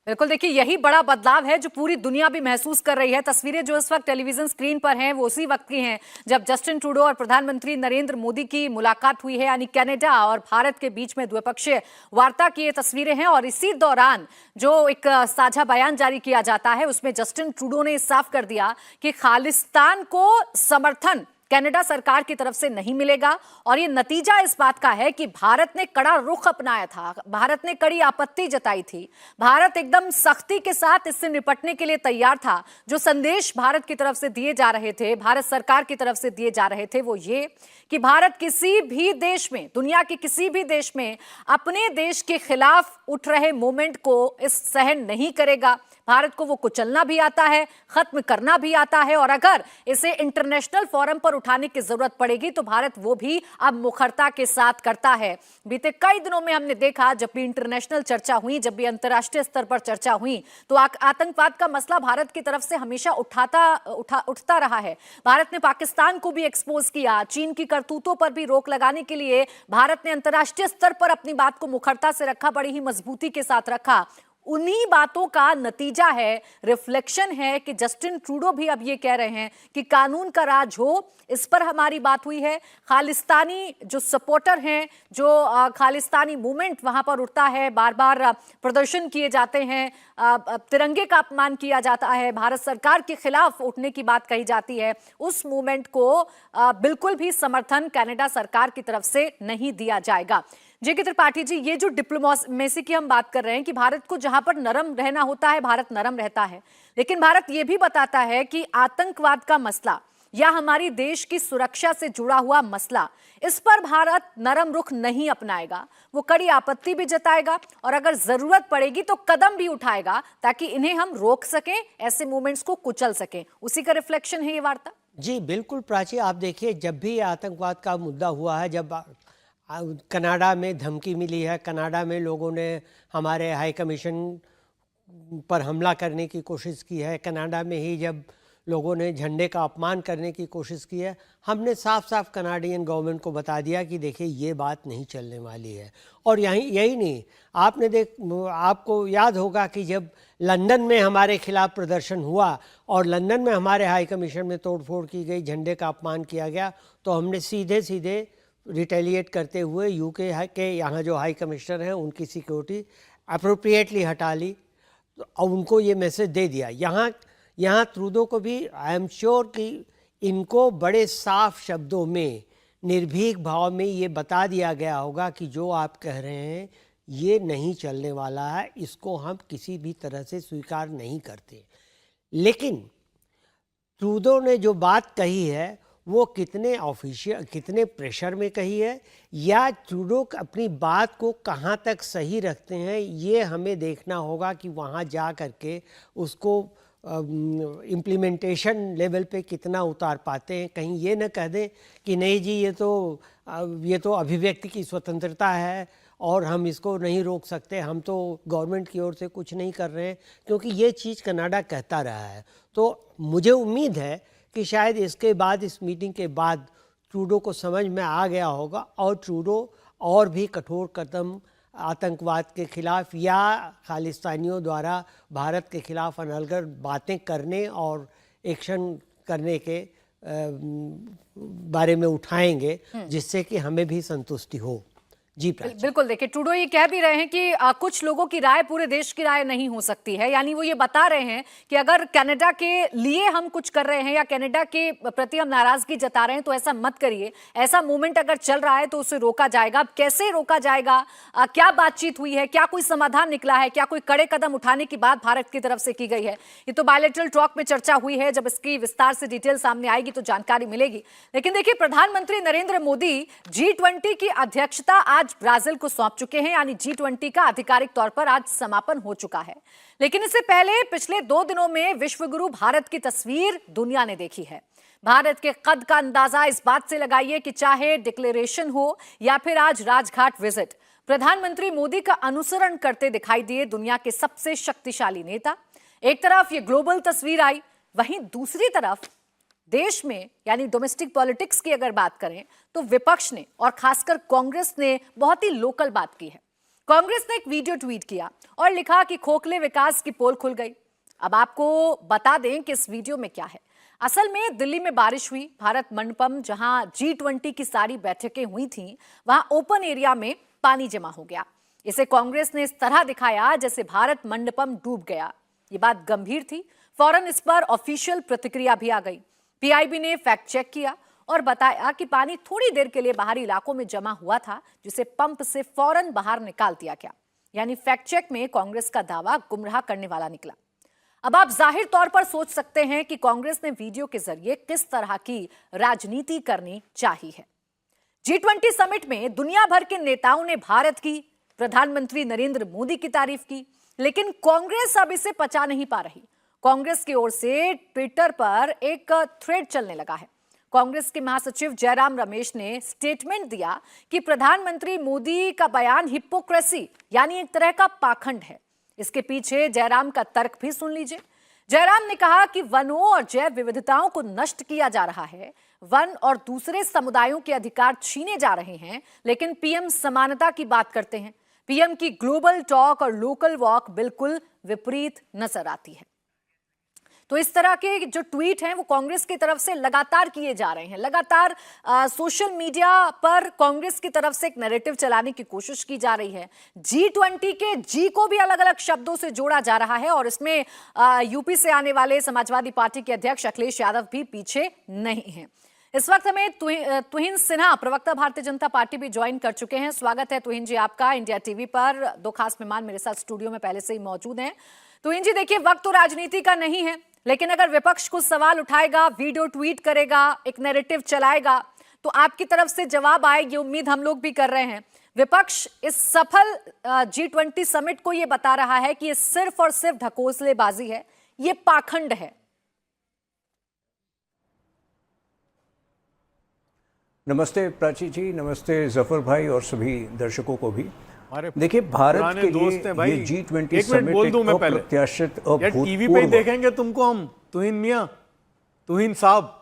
बिल्कुल, देखिए यही बड़ा बदलाव है जो पूरी दुनिया भी महसूस कर रही है। तस्वीरें जो इस वक्त टेलीविजन स्क्रीन पर हैं वो उसी वक्त की हैं जब जस्टिन ट्रूडो और प्रधानमंत्री नरेंद्र मोदी की मुलाकात हुई है, यानी कनाडा और भारत के बीच में द्विपक्षीय वार्ता की ये तस्वीरें हैं। और इसी दौरान जो एक साझा बयान जारी किया जाता है उसमें जस्टिन ट्रूडो ने साफ कर दिया कि खालिस्तान को समर्थन कनाडा सरकार की तरफ से नहीं मिलेगा। और ये नतीजा इस बात का है कि भारत ने कड़ा रुख अपनाया था, भारत ने कड़ी आपत्ति जताई थी, भारत एकदम सख्ती के साथ इससे निपटने के लिए तैयार था। जो संदेश भारत की तरफ से दिए जा रहे थे, भारत सरकार की तरफ से दिए जा रहे थे, वो ये कि भारत किसी भी देश में, दुनिया के किसी भी देश में अपने देश के खिलाफ उठ रहे मूवमेंट को इस सहन नहीं करेगा। भारत को वो कुचलना भी आता है, खत्म करना भी आता है, और अगर इसे इंटरनेशनल फोरम पर उठाने की जरूरत पड़ेगी तो भारत वो भी अब मुखरता के साथ करता है। बीते कई दिनों में हमने देखा जब भी इंटरनेशनल चर्चा हुई, जब भी अंतर्राष्ट्रीय स्तर पर चर्चा हुई, तो आतंकवाद का मसला भारत की तरफ से हमेशा उठता रहा है। भारत ने पाकिस्तान को भी एक्सपोज किया, चीन की करतूतों पर भी रोक लगाने के लिए भारत ने अंतर्राष्ट्रीय स्तर पर अपनी बात को मुखरता से रखा, बड़ी ही मजबूती के साथ रखा। उन्हीं बातों का नतीजा है, रिफ्लेक्शन है कि जस्टिन ट्रूडो भी अब ये कह रहे हैं कि कानून का राज हो, इस पर हमारी बात हुई है। खालिस्तानी जो सपोर्टर हैं, जो खालिस्तानी मूवमेंट वहां पर उठता है, बार बार प्रदर्शन किए जाते हैं, तिरंगे का अपमान किया जाता है, भारत सरकार के खिलाफ उठने की बात कही जाती है, उस मूवमेंट को बिल्कुल भी समर्थन कनाडा सरकार की तरफ से नहीं दिया जाएगा। जेके त्रिपाठी जी, ये जो डिप्लोमेसी की हम बात कर रहे हैं कि भारत को जहां पर नरम रहना होता है भारत नरम रहता है, लेकिन भारत ये भी बताता है कि आतंकवाद का मसला या हमारी देश की सुरक्षा से जुड़ा हुआ मसला, इस पर भारत नरम रुख नहीं अपनाएगा, वो कड़ी आपत्ति भी जताएगा और अगर जरूरत पड़ेगी तो कदम भी उठाएगा ताकि इन्हें हम रोक सकें, ऐसे मूवमेंट्स को कुचल सकें। उसी का रिफ्लेक्शन है ये वार्ता। जी बिल्कुल प्राची, आप देखिए जब भी आतंकवाद का मुद्दा हुआ है, जब कनाडा में धमकी मिली है, कनाडा में लोगों ने हमारे हाई कमीशन पर हमला करने की कोशिश की है, कनाडा में ही जब लोगों ने झंडे का अपमान करने की कोशिश की है, हमने साफ साफ कनाडियन गवर्नमेंट को बता दिया कि देखिए ये बात नहीं चलने वाली है। और यही नहीं, आपको याद होगा कि जब लंदन में हमारे खिलाफ प्रदर्शन हुआ और लंदन में हमारे हाई कमीशन में तोड़फोड़ की गई, झंडे का अपमान किया गया, तो हमने सीधे सीधे रिटेलिएट करते हुए यूके के यहाँ जो हाई कमिश्नर हैं उनकी सिक्योरिटी अप्रोप्रिएटली हटा ली और उनको ये मैसेज दे दिया। यहाँ ट्रूडो को भी आई एम श्योर कि इनको बड़े साफ शब्दों में, निर्भीक भाव में ये बता दिया गया होगा कि जो आप कह रहे हैं ये नहीं चलने वाला है, इसको हम किसी भी तरह से स्वीकार नहीं करते। लेकिन ट्रूडो ने जो बात कही है वो कितने ऑफिशियल, कितने प्रेशर में कही है, या ट्रूडो अपनी बात को कहाँ तक सही रखते हैं, ये हमें देखना होगा कि वहाँ जा कर के उसको इम्प्लीमेंटेशन लेवल पे कितना उतार पाते हैं। कहीं ये न कह दें कि नहीं जी ये तो अभिव्यक्ति की स्वतंत्रता है और हम इसको नहीं रोक सकते, हम तो गवर्नमेंट की ओर से कुछ नहीं कर रहे हैं, क्योंकि ये चीज़ कनाडा कहता रहा है। तो मुझे उम्मीद है कि शायद इसके बाद, इस मीटिंग के बाद ट्रूडो को समझ में आ गया होगा और ट्रूडो और भी कठोर कदम आतंकवाद के खिलाफ या खालिस्तानियों द्वारा भारत के खिलाफ अनलग बातें करने और एक्शन करने के बारे में उठाएंगे, जिससे कि हमें भी संतुष्टि हो। जी बिल्कुल, देखिए ट्रूडो ये कह भी रहे हैं कि कुछ लोगों की राय पूरे देश की राय नहीं हो सकती है, यानी वो ये बता रहे हैं कि अगर कनाडा के लिए हम कुछ कर रहे हैं या कनाडा के प्रति हम नाराजगी जता रहे हैं तो ऐसा मत करिए, ऐसा मूवमेंट अगर चल रहा है तो उसे रोका जाएगा। अब कैसे रोका जाएगा, क्या बातचीत हुई है, क्या कोई समाधान निकला है, क्या कोई कड़े कदम उठाने की बात भारत की तरफ से की गई है, ये तो बायलैटरल टॉक में चर्चा हुई है। जब इसकी विस्तार से डिटेल सामने आएगी तो जानकारी मिलेगी। लेकिन देखिए, प्रधानमंत्री नरेंद्र मोदी G20 की अध्यक्षता आज ब्राजील को सौंप चुके हैं, यानी G20 का आधिकारिक तौर पर आज समापन हो चुका है। लेकिन इससे पहले पिछले 2 दिनों में विश्वगुरु भारत की तस्वीर दुनिया ने देखी है। भारत के कद का अंदाजा इस बात से लगाइए कि चाहे डिक्लेरेशन हो या फिर आज राजघाट विजिट, प्रधानमंत्री मोदी का अनुसरण करते दिखाई दिए दुनिया के सबसे शक्तिशाली नेता। एक तरफ ये ग्लोबल तस्वीर आई, वहीं दूसरी तरफ देश में यानी डोमेस्टिक पॉलिटिक्स की अगर बात करें तो विपक्ष ने और खासकर कांग्रेस ने बहुत ही लोकल बात की है। कांग्रेस ने एक वीडियो ट्वीट किया और लिखा कि खोखले विकास की पोल खुल गई। अब आपको बता दें कि इस वीडियो में क्या है। असल में दिल्ली में बारिश हुई। भारत मंडपम जहां G20 की सारी बैठकें हुई थीं, वहां ओपन एरिया में पानी जमा हो गया। इसे कांग्रेस ने इस तरह दिखाया जैसे भारत मंडपम डूब गया। ये बात गंभीर थी। फौरन इस पर ऑफिशियल प्रतिक्रिया भी आ गई। पीआईबी ने फैक्ट चेक किया और बताया कि पानी थोड़ी देर के लिए बाहरी इलाकों में जमा हुआ था, जिसे पंप से फौरन बाहर निकाल दिया गया। यानी फैक्ट चेक में कांग्रेस का दावा गुमराह करने वाला निकला। अब आप जाहिर तौर पर सोच सकते हैं कि कांग्रेस ने वीडियो के जरिए किस तरह की राजनीति करनी चाहिए है। G20 समिट में दुनिया भर के नेताओं ने भारत की, प्रधानमंत्री नरेंद्र मोदी की तारीफ की, लेकिन कांग्रेस अब इसे पचा नहीं पा रही। कांग्रेस की ओर से ट्विटर पर एक थ्रेड चलने लगा है। कांग्रेस के महासचिव जयराम रमेश ने स्टेटमेंट दिया कि प्रधानमंत्री मोदी का बयान हिपोक्रेसी यानी एक तरह का पाखंड है। इसके पीछे जयराम का तर्क भी सुन लीजिए। जयराम ने कहा कि वनों और जैव विविधताओं को नष्ट किया जा रहा है, वन और दूसरे समुदायों के अधिकार छीने जा रहे हैं, लेकिन पीएम समानता की बात करते हैं। पीएम की ग्लोबल टॉक और लोकल वॉक बिल्कुल विपरीत नजर आती है। तो इस तरह के जो ट्वीट हैं वो कांग्रेस की तरफ से लगातार किए जा रहे हैं। लगातार सोशल मीडिया पर कांग्रेस की तरफ से एक नैरेटिव चलाने की कोशिश की जा रही है। G20 के जी को भी अलग अलग शब्दों से जोड़ा जा रहा है और इसमें यूपी से आने वाले समाजवादी पार्टी के अध्यक्ष अखिलेश यादव भी पीछे नहीं हैं। इस वक्त हमें तुहिन सिन्हा, प्रवक्ता भारतीय जनता पार्टी, भी ज्वाइन कर चुके हैं। स्वागत है तुहिन जी आपका इंडिया टीवी पर। दो खास मेहमान मेरे साथ स्टूडियो में पहले से ही मौजूद हैं। तुहिन जी, देखिए, वक्त तो राजनीति का नहीं है, लेकिन अगर विपक्ष कुछ सवाल उठाएगा, वीडियो ट्वीट करेगा, एक नैरेटिव चलाएगा, तो आपकी तरफ से जवाब आए, ये उम्मीद हम लोग भी कर रहे हैं। विपक्ष इस सफल G20 समिट को ये बता रहा है कि ये सिर्फ और सिर्फ ढकोसलेबाजी है, ये पाखंड है। नमस्ते प्राची जी, नमस्ते जफर भाई और सभी दर्शकों को भी। देखिए, भारत के लिए ये G20 समिट एक अप्रत्याशित, टीवी पे ही देखेंगे तुमको हम, तुहिन मियां, तुहिन साहब,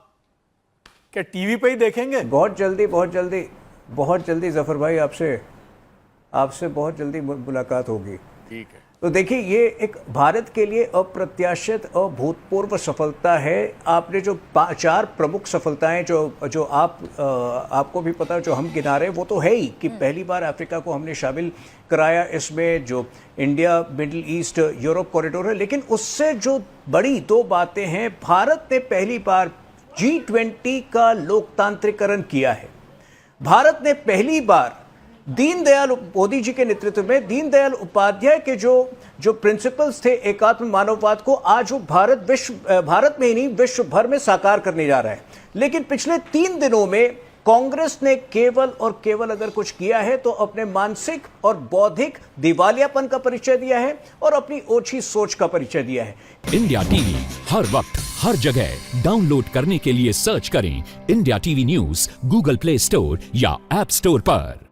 क्या टीवी पे ही देखेंगे? बहुत जल्दी जफर भाई, आपसे बहुत जल्दी मुलाकात होगी। ठीक है। तो देखिए, ये एक भारत के लिए अप्रत्याशित, अभूतपूर्व सफलता है। आपने जो 4 प्रमुख सफलताएं जो आपको भी पता, जो हम गिना रहे हैं, वो तो है ही कि पहली बार अफ्रीका को हमने शामिल कराया इसमें, जो India middle east Europe corridor है। लेकिन उससे जो बड़ी 2 बातें हैं, भारत ने पहली बार G20 का लोकतांत्रिकरण किया है। भारत ने पहली बार दीनदयाल मोदी जी के नेतृत्व में दीनदयाल उपाध्याय के जो प्रिंसिपल्स थे एकात्म मानववाद को, आज वो भारत में ही नहीं विश्व भर में साकार करने जा रहा है। लेकिन पिछले 3 दिनों में कांग्रेस ने केवल और केवल अगर कुछ किया है तो अपने मानसिक और बौद्धिक दिवालियापन का परिचय दिया है और अपनी ओछी सोच का परिचय दिया है। इंडिया टीवी हर वक्त हर जगह डाउनलोड करने के लिए सर्च करें India TV news Google play store या ऐप स्टोर पर।